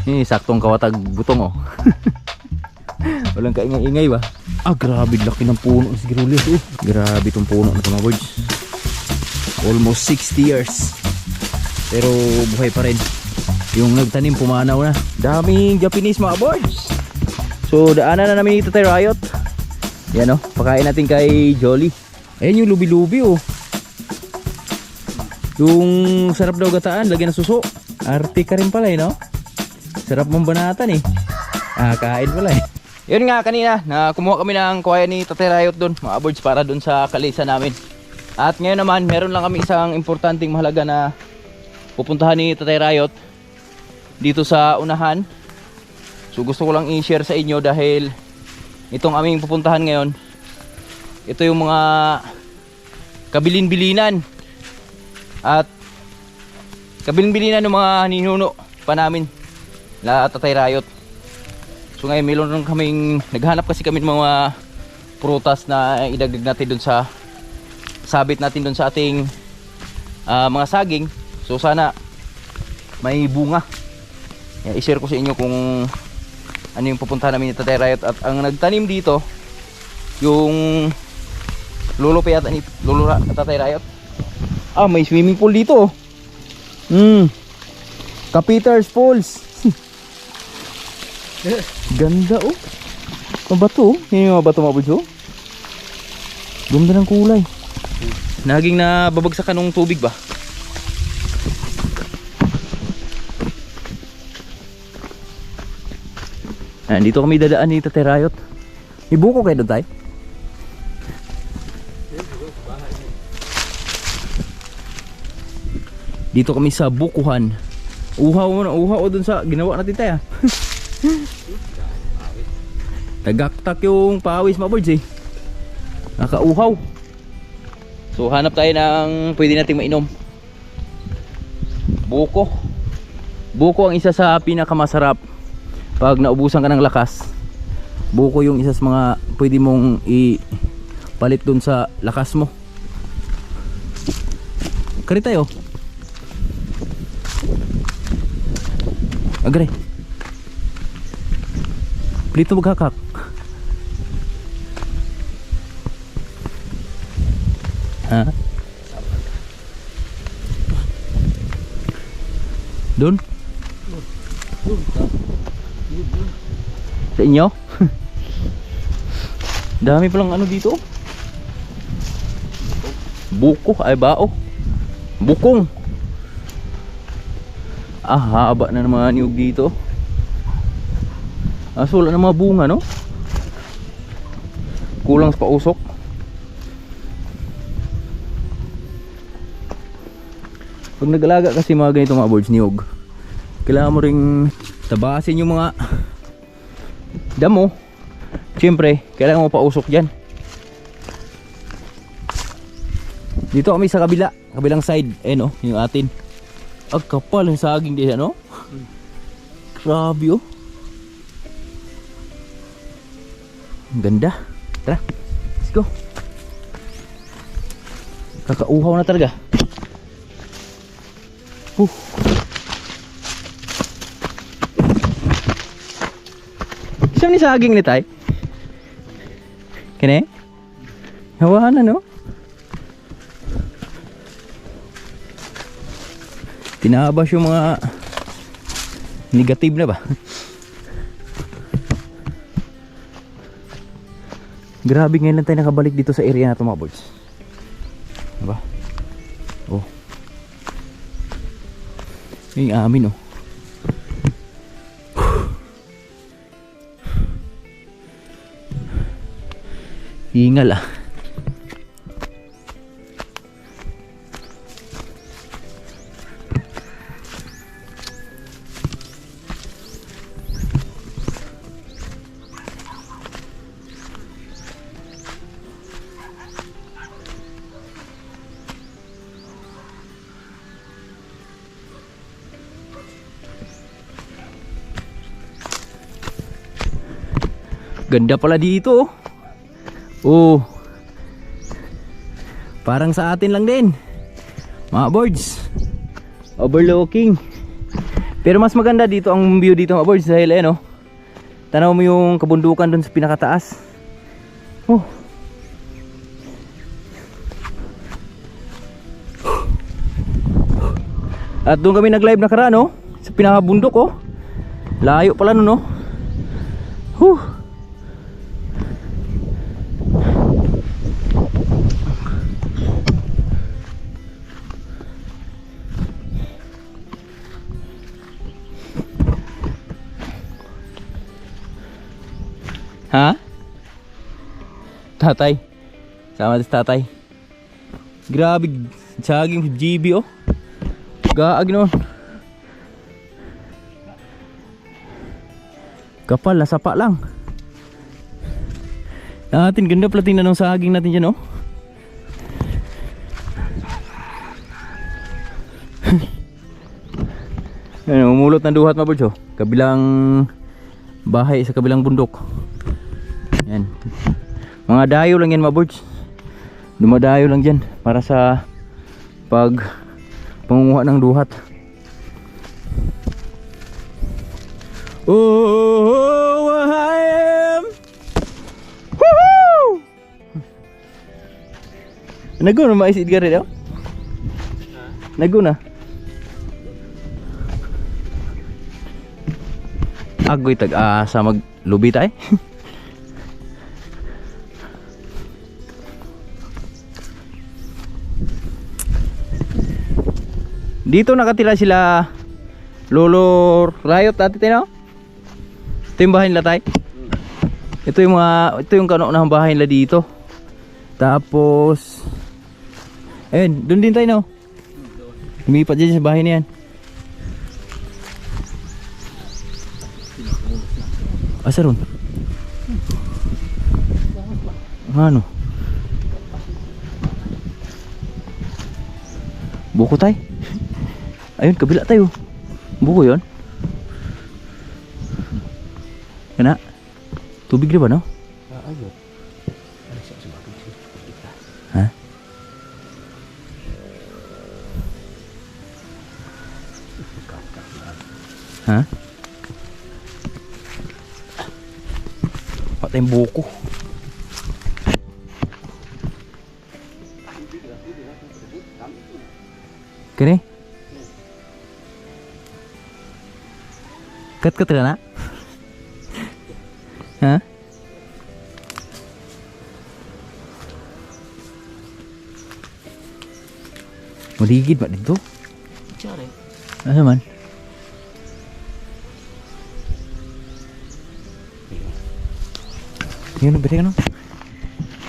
Saktong kawatag butong oh. Walang kaingay-ingay ba? Grabe laki ng puno si Girulis oh. Grabe tong puno na mga birds. Almost 60 years. Pero buhay pa rin. Yung nagtanim pumanaw na. Daming Japanese mga birds. So daanan na namin ito tayo Riot. Yan oh, pakain natin kay Jolly. Ayan yung lubi-lubi oh. Yung sarap daw gataan, lagyan ng suso. Arte ka rin pala no? Sarap mong banatan eh. Kain pala eh. Yun nga kanina, na kumuha kami ng kuwaya ni Tatay Riot doon, mga birds para doon sa kalisa namin. At ngayon naman, meron lang kami isang importanteng mahalaga na pupuntahan ni Tatay Riot dito sa unahan. So gusto ko lang i-share sa inyo dahil itong aming pupuntahan ngayon, ito yung mga kabilin-bilinan at kabilin-bilinan ng mga ninuno pa namin na Tatay Riot. So ngayon meron kaming naghanap kasi kami ng mga prutas na idagdag natin dun sa sabit natin dun sa ating mga saging. So sana may bunga. I-share ko sa inyo kung ano yung pupuntahan namin ni Tatay Riot. At ang nagtanim dito yung lolo pa yata ni lolo Tatay Riot. May swimming pool dito. Kapiters Falls. Ganda oh. Mabato oh. Yan yung mabato mga budyo. Ganda ng kulay. Naging nababagsakan ng tubig ba? Dito kami dadaan ni Tatay Riot. May buko kayo doon tayo? Dito kami sa bukuhan. Uhaw doon sa ginawa natin tayo. Tagaktak yung pawis mga birds eh. Nakauhaw. So hanap tayo ng pwede nating mainom. Buko. Buko ang isa sa pinakamasarap pag naubusan ka ng lakas. Buko yung isa sa mga pwede mong ipalit dun sa lakas mo. Kari tayo. Agre. Plito magkakak. Doon? Sa inyo? Dami palang ano dito. Buko ay bao. Bukong. Haba na ng mga niyog dito. So wala na mga bunga no? Kulang sa pausok. Pag nag-alaga kasi mga ganito mga birds niyog, kailangan mo ring tabasin yung mga damo. Siyempre kailangan mo pausok dyan. Dito kami sa kabilang side. No, yung atin. Kapal ang saging din ano? Grabe oh. Ganda. Tara, let's go. Kakauhaw na talaga. Isang ni saging ni tay. Kene? Hawa na no? Tinabas yung mga negative na ba? Grabe ngayon lang tayo nakabalik dito sa area na ito mga boys. Diba? Oh. Yung amin oh. Hingal ah. Ganda pala dito oh. Parang sa atin lang din mga birds. Overlooking Pero mas maganda dito ang view dito mga boys dahil no. Tanaw mo yung kabundukan dun sa pinakataas. Oh. At doon kami nag-live nakaraan no, sa pinakabundok oh. Layo pala no. Huh. Ha? Tatay. Sama si tatay. Grabe, saging GB oh. Gaag noon. Kapal, nasapa lang. Natin, ganda pala tingnan ng saging natin dyan oh. Ayan, umulot ng duhat mga birds oh. Kabilang bahay sa kabilang bundok. Yan. Mga dayo lang yan mga birds. Dumadayo lang dyan para sa pag pangunguha ng duhat. Oh, I am. Woohoo! Nago na maisid ka rin daw? Nago na. Agoy tag-asa maglubi tayo. Dito nakatira sila Lolo Rayot dati tayo. Ito yung bahay nila tayo. Ito yung kaunang bahay nila dito. Tapos ayun, doon din tayo no. Lumipat dyan sa bahay na yan. Asa ron? Ano? Buko tayo. Ayun, kabila tayo. Buko yun. Kana? Tubig di ba no? Ayun. Ha? Ha? Patay yung buko. Kini? Kat ka na? Ha? Maligid ba dito? Cari. Ano man? Yun, bete ka no?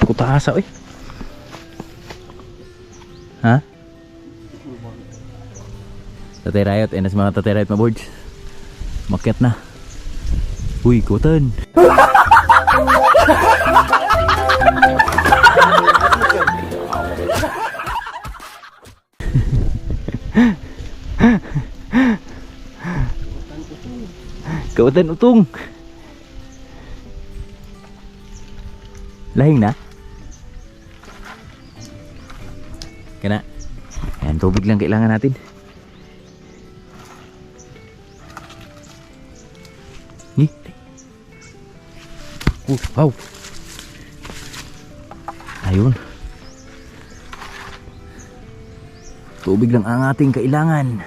Kutasa eh. Ha? Tatay Riot, na sa mga Tatay Riot na boards. Makyat na. Uy, kutan. Kutan utong. Lahing na? Kena. Ayan, tubig lang kailangan natin. Ni. Wow. Ayun. Tubig lang ang ating kailangan.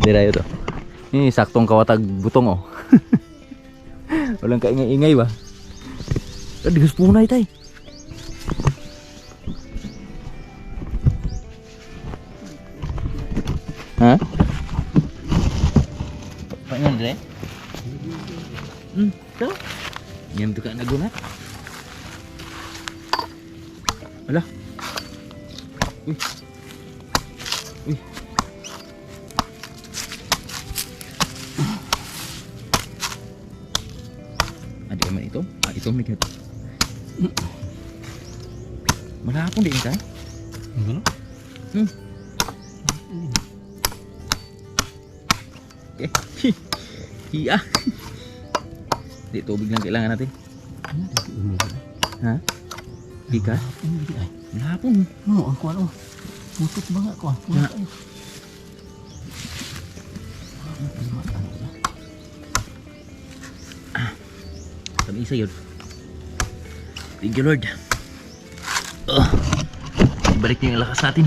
Natira yun to. Ini saktong kawatag butong oh. Walang kaingay-ingay ba? Digas punay tay. Ha? Pangan dire? To. Yan to ka nagunat. Ala. Uy. Uy. Ada man ito? Ah, ito may kat. Malapon din ka? Okay. Iya. Di tubig lang kailangan natin. Ha? Ika? Hindi ay. Lapon. No, ang kuwan oh. Putot ba nga kuwan? Na. Kami isa yun. Thank you Lord. Balik niyo yung lakas natin.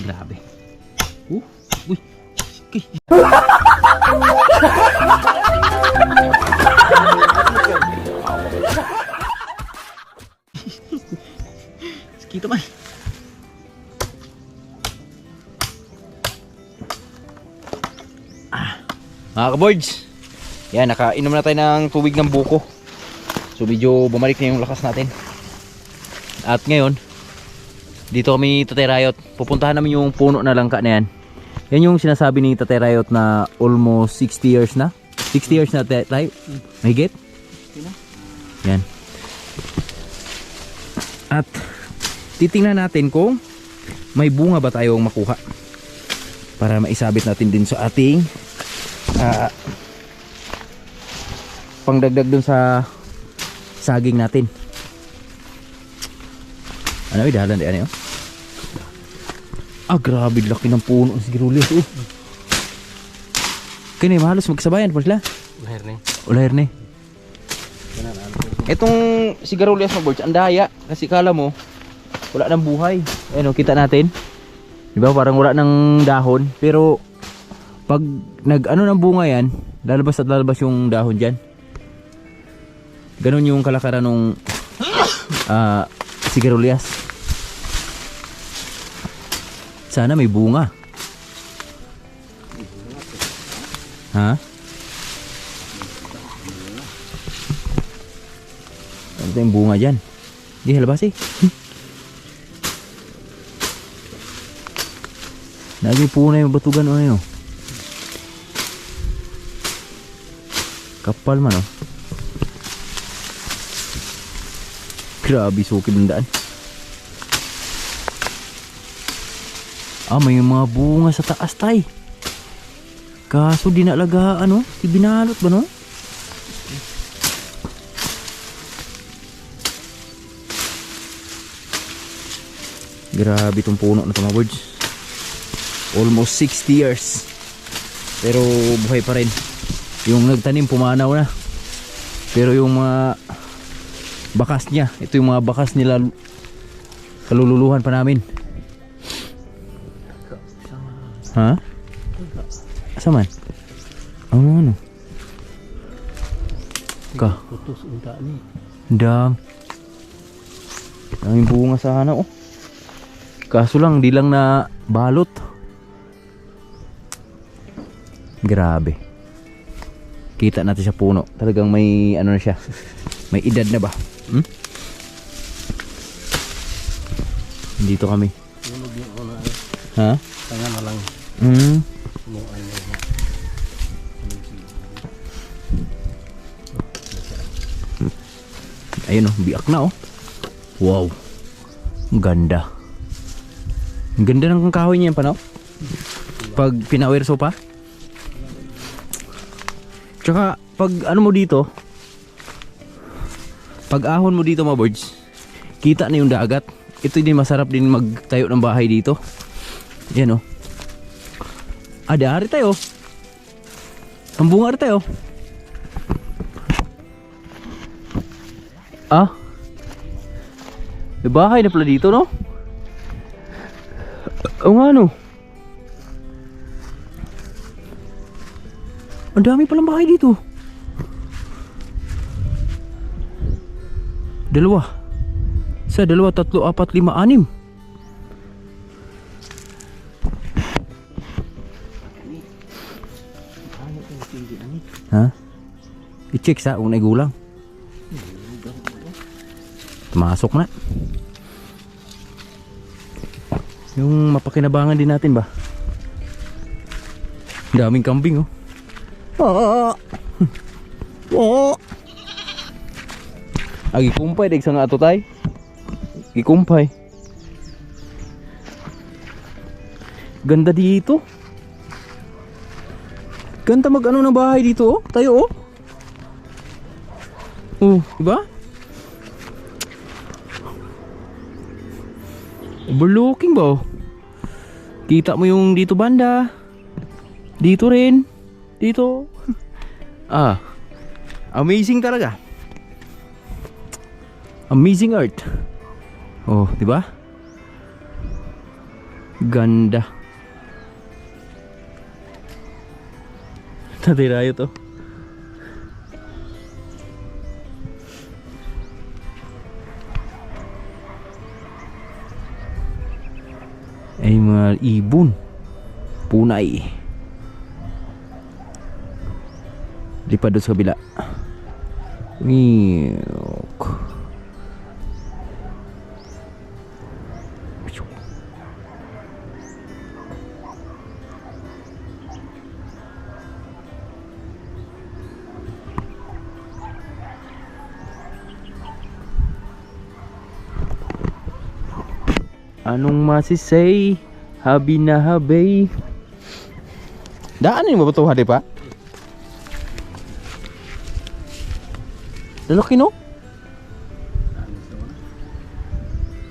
Grabe. Uy. Okay. Kita man. Mga kaboards, yan, nakainom na tayo ng tubig ng buko. So medyo bumalik na yung lakas natin. At ngayon, dito kami Tatay Rayot. Pupuntahan namin yung puno na langka na yan. Yan yung sinasabi ni Tatay Rayot na almost 60 years na. 60 years na tayo. Mahigit? Yan. At titingnan natin kung may bunga ba tayong makuha para maisabit natin din sa ating pangdagdag dun sa saging natin. Ano yung dahalan di ano yun? Grabe laki ng puno ng sigarilyas. Kaya mahalos magsabayan po sila. Ulahir ni. Itong sigarilyas mo boards, ang daya kasi kala mo wala nang buhay. Ayun, kita natin. Di ba parang wala nang dahon, pero pag nag-ano ng bunga yan, lalabas at lalabas yung dahon dyan. Ganon yung kalakaran ng sigarilyas. Sana may bunga. Ha? Ano yung bunga dyan? Hindi halabas eh. Lagi po na yung batugan o ano yun. Kapal man oh. Grabe sukib ng daan. May mga bunga sa taas tay. Kaso di naalagaan no? Ibinalot ba no? Grabe itong puno na ito mga birds. Almost 60 years. Pero buhay pa rin. Yung nagtanim pumanaw na. Pero yung mga bakas niya, ito yung mga bakas nila kalululuhan pa namin. Ha? Asa man? Ano? Ka? Putos unta ni. Dam. Daming bunga sana oh. Kaso lang di lang na balot. Grabe. Kita natin sa puno. Talagang may ano na siya. May edad na ba? Dito kami. Ha? Tanga na lang. Ayun oh, biak na oh. Wow. Ang ganda. Ang ganda ng kahoy niya pa no? Pag pinawirso pa. Tsaka pag ano mo dito, pag ahon mo dito mga birds, kita na yung dagat. Ito din masarap din magtayo ng bahay dito. Yan oh. Ari tayo. Ang bunga ari tayo. May bahay na pala dito no? O nga no. Ang dami palang bahay dito. Dalawa. Isa, dalawa, tatlo, apat, lima, anim. Ha? I-check sa kung naigulang. Masok na. Yung mapakinabangan din natin ba? Daming kambing oh. Gikumpay deg sa nga ato tay. Gikumpay. Ganda dito. Ganda mag ano ng bahay dito oh. Tayo oh. Diba? Overlooking ba? Kita mo yung dito banda. Dito rin. Dito. Amazing talaga. Amazing art. Oh, di ba? Ganda. Tatirayo to. Ay mga ibon. Punay. Lipad doon sa kabila. Ngiyok. Anong masisay? Habi na habay. Daanin mo ba ito, hadi pa? Lalaki no?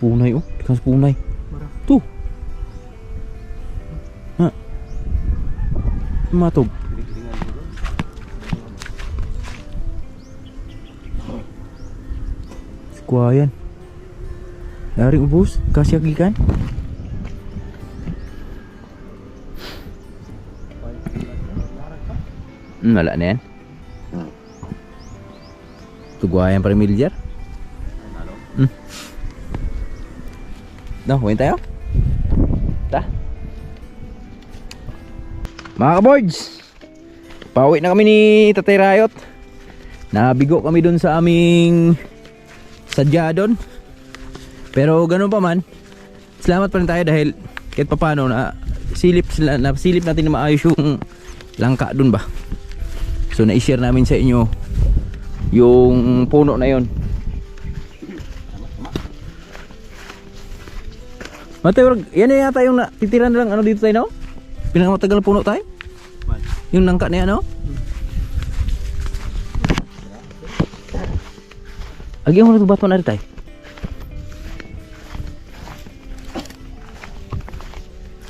Punay oh, ikan sa punay. Tu. Ha. Matog. Sikuayan. Dari ubus, kasih lagi kan? Wala na yan. Tuguayan para miljar. No, huwin tayo. Ta. Mga kaboards, pauwi na kami ni Tatay Rayot. Nabigo kami dun sa aming sadya dun. Pero ganun pa man, salamat pa rin tayo dahil kahit papano na silip natin na maayos yung langka dun ba. So na-share namin sa inyo yung puno na yon. Matay, yan na yata yung titira na lang ano dito tayo no? Pinakamatagal na puno tayo? Yung langka na yan no? Agi mo na bato na rin tayo.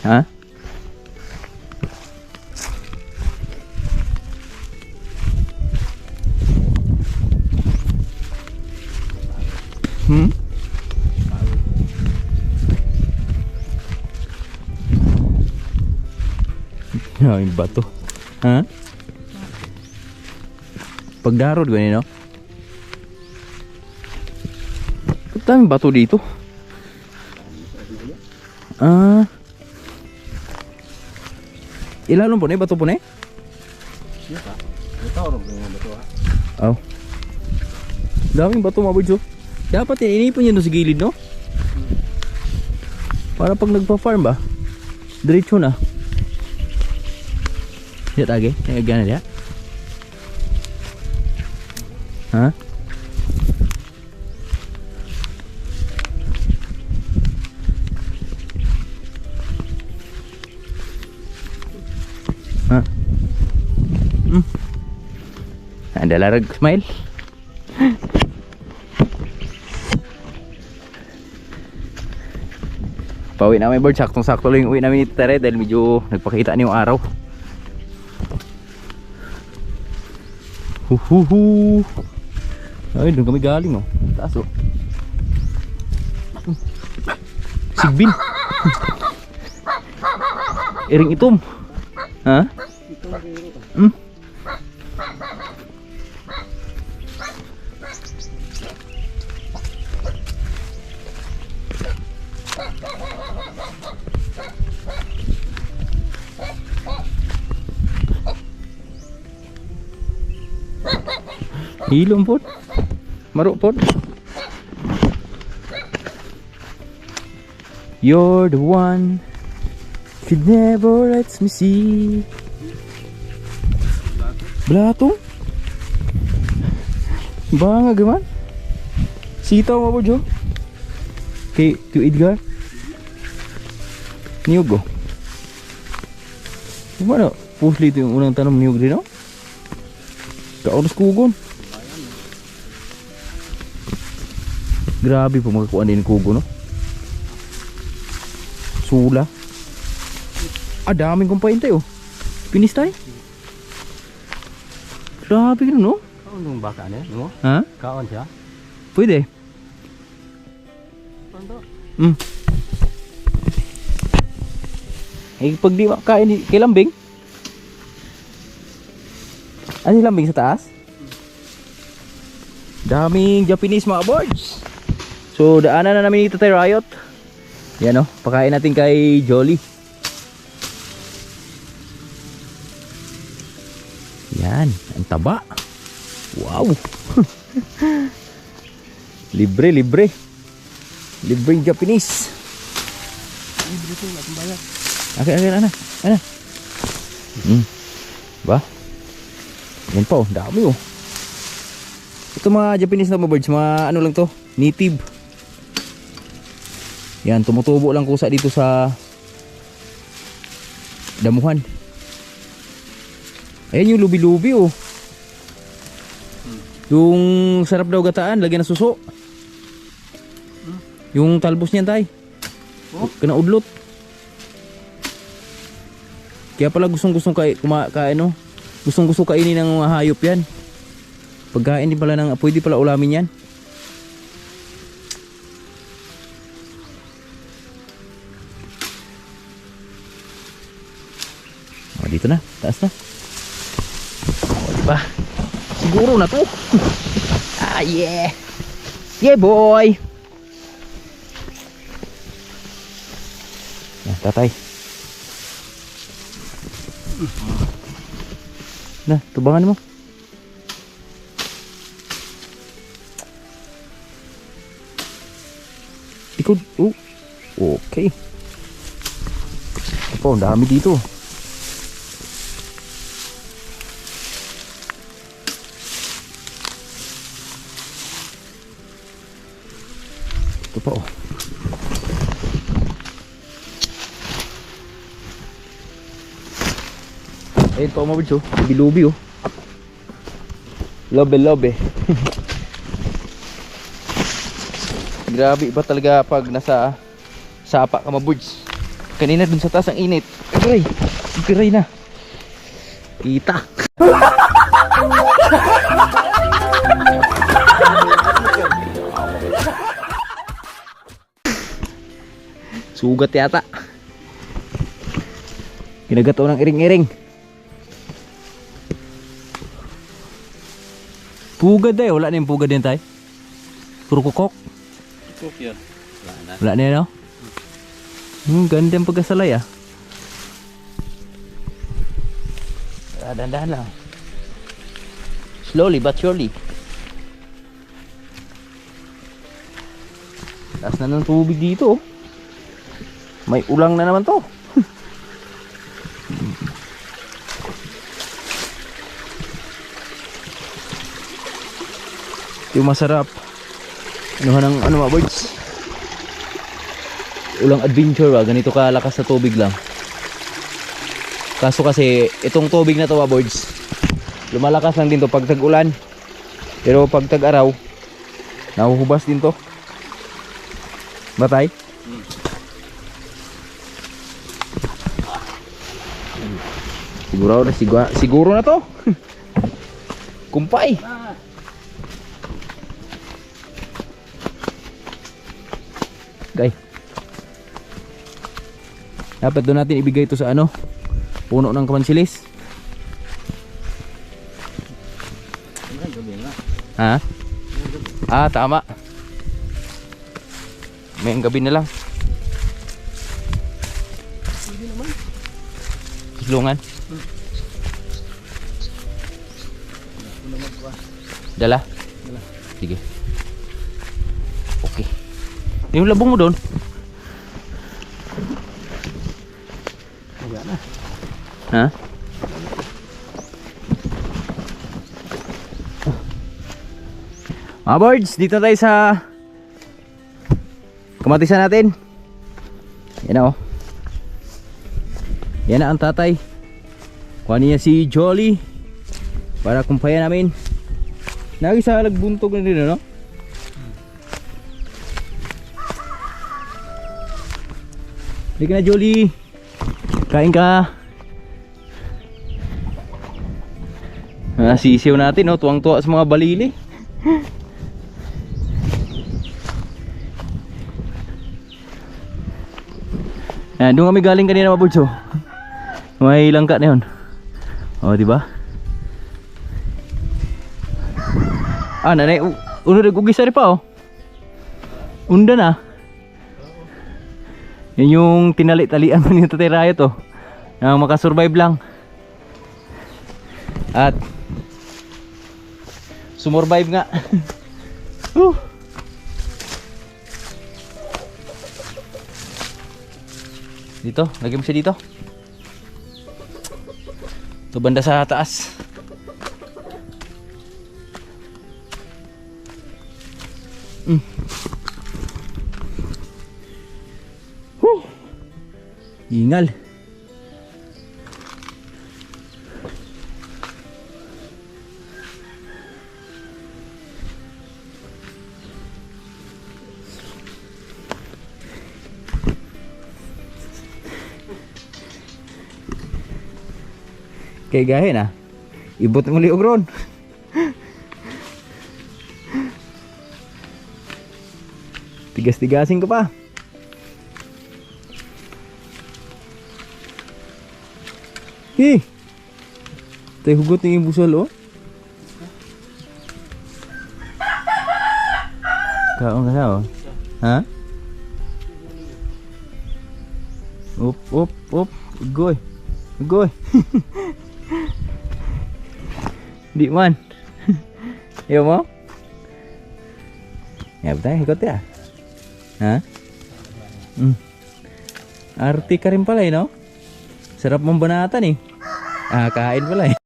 Ha? Yung bato. Ha? Pagdarod ganyan no? Daming bato dito. Ilalong po na bato po na oh. Daming bato mga boys oh. Dapat inipon yun sa gilid no? Para pag nagpa-farm ba diretso na. Lihat lagi, gana dia. Ha? Ha? Ada larag smile. Pauwi na may bird, saktong-sakto lang yung uwi namin ni Tere dahil medyo nagpakita na yung araw. Huhuhu. Ay, doon kami galing oh. Taas oh. Sigbin. Iring itom. Ha? Hilom po. Maruk po. You're the one who never lets me see. Blato? Banga gaman? Sitaw mo po, Jo? Kay Edgar? Niyog oh. Ano? Pusli ito yung unang tanong niyog rin oh. Kauros kugon. Grabe po magkakuan din kugo no. sula. Daming kumpain tayo. Pinis tayo. Grabe ka no? Kaon yung baka niya, no? Ha? Kaon siya. Pwede. Ano? Pag di makain kay lambing. Ano yung lambing sa taas? Daming Japanese mga boards. So daanan na namin dito tayo Riot. Yan o, pakain natin kay Jolly. Yan, ang taba. Wow. Libre. Libre yung Japanese. Libre ito, atong bayad. Okay, ana. Ba? Yan pa oh, dami oh. Ito mga Japanese na birds, mga ano lang to, native. Yan, tumutubo lang kusa dito sa damuhan. Ayan yung lubi-lubi oh. Yung sarap daw gataan, lagyan ng suso. Yung talbos niyan tay. Kena udlot. Kaya pala gustong kainin ng mga hayop yan. Pagkain din pala ng, pwede pala ulamin yan. Dito na, taas na. Diba? Siguro na to. Yeah. Yeah boy. Tatay. Nah, tubangan mo. Ikut. Okay. Ang dami dito. Ito pa oh. Ayun pa mga birds oh. Lubi-lubi oh. Lobe. Grabe ba talaga pag nasa sapa ka mga birds. Kanina dun sa taas ang init. Piray na. Kita. Sugat yata. Kinagato ng iring-iring. Pugad eh, wala na yung pugad din tayo. Puro kukok. Kukok yun. Wala na yun no? Ganda yung pagkasalay ah. Dahan-dahan lang. Slowly but surely. Taas na ng tubig dito oh. May ulang na naman to. Yung masarap ano mga birds, ulang adventure ganito kalakas na tubig lang. Kaso kasi itong tubig na to mga birds, lumalakas lang din to pag tag-ulan, pero pag tag-araw nahuhubas din to. Batay? Siguro na to. Kumpay. Gay. Dapat doon natin ibigay ito sa ano? Puno ng kamansilis. Ha? Tama. May gabi na lang. Islungan. Dala? Sige. Okay. Yung labong mo doon? Wala na. Ha? Mga birds, dito tayo sa kamatisan natin. Yan na oh. Yan na ang tatay. Kuha niya si Jolly para kumpayan namin. Nagisa nagbuntog na din no? Halika na, Jolie. Kain ka. Sisiw natin, oh. Tuwang-tuwa sa mga balili. Doon kami galing kanina, mga birds, oh. May langka na yun. Oh, diba? Nanay, unod ugisa rin pa, oh. Unda na. Yan yung tinali-talian mo ni Tatay Rayot, oh. Nang makasurvive lang. At sumurvive nga. Dito, lagyan mo siya dito. Ito banda sa taas. Ingal. Kay gahe na. Ibot mo liog ron. Tigas-tigasin ka pa. Tayo hugot ng ibusal, oh. Kaon ka na, oh. Ha? Up. Ugoy. Di man. Ayaw mo? Ya, betul, ikut ya. Ha? Arti ka rin pala, no? Sarap mong banatan, eh. Kain pala, eh.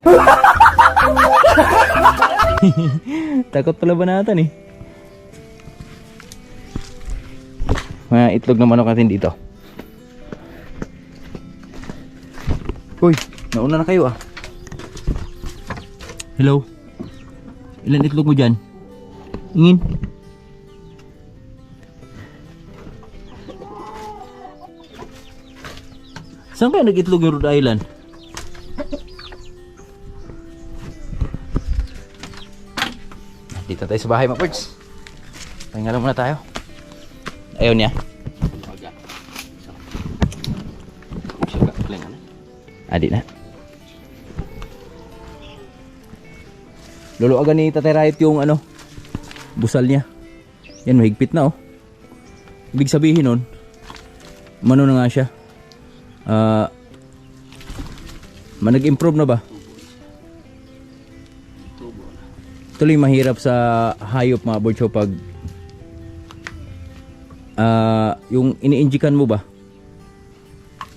Takot pala banatan, eh. Mga itlog ng manok natin dito. Uy, nauna na kayo, ah. Hello. Ilan itlog mo dyan? Ingin. Saan kaya nag-itlog yung Rhode Island? Dito tayo sa bahay, mga birds. Pahinga lang muna tayo. Ayaw niya. Di na. Luluagan ni Tatay Rayot yung ano, busal niya. Yan, mahigpit na, oh. Ibig sabihin nun, mano na nga siya. Nag-improve na ba? Tuloy mahirap sa hayop, mga birds, pag yung ini-injikan mo ba?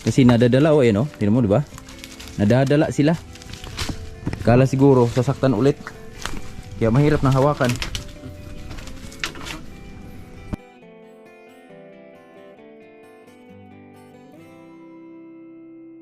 Kasi nadadala, oh, ayan, oh. Tingnan mo, di ba? Nadadala sila. Kala siguro sasaktan ulit. Kaya mahirap na hawakan.